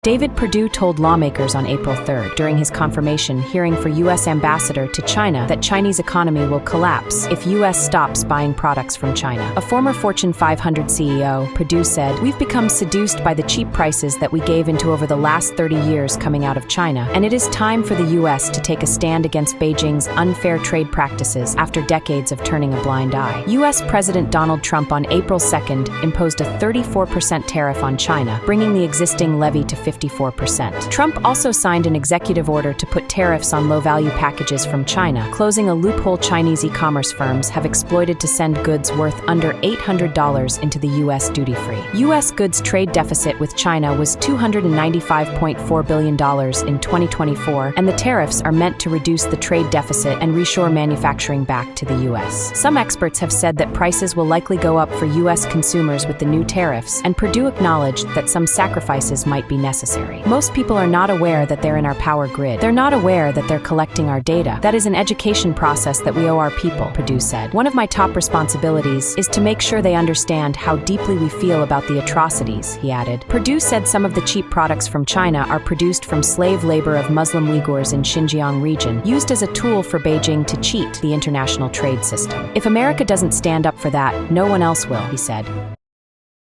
David Perdue told lawmakers on April 3 during his confirmation hearing for U.S. ambassador to China that Chinese economy will collapse if U.S. stops buying products from China. A former Fortune 500 CEO, Perdue said, "We've become seduced by the cheap prices that we gave into over the last 30 years coming out of China, and it is time for the U.S. to take a stand against Beijing's unfair trade practices after decades of turning a blind eye." U.S. President Donald Trump on April 2 imposed a 34% tariff on China, bringing the existing levy to 54%. Trump also signed an executive order to put tariffs on low-value packages from China, closing a loophole Chinese e-commerce firms have exploited to send goods worth under $800 into the U.S. duty-free. U.S. goods trade deficit with China was $295.4 billion in 2024, and the tariffs are meant to reduce the trade deficit and reshore manufacturing back to the U.S. Some experts have said that prices will likely go up for U.S. consumers with the new tariffs, and Perdue acknowledged that some sacrifices might be necessary. Most people are not aware that they're in our power grid. They're not aware that they're collecting our data. That is an education process that we owe our people, Perdue said. "One of my top responsibilities is to make sure they understand how deeply we feel about the atrocities," he added. Perdue said some of the cheap products from China are produced from slave labor of Muslim Uyghurs in Xinjiang region, used as a tool for Beijing to cheat the international trade system. "If America doesn't stand up for that, no one else will," he said.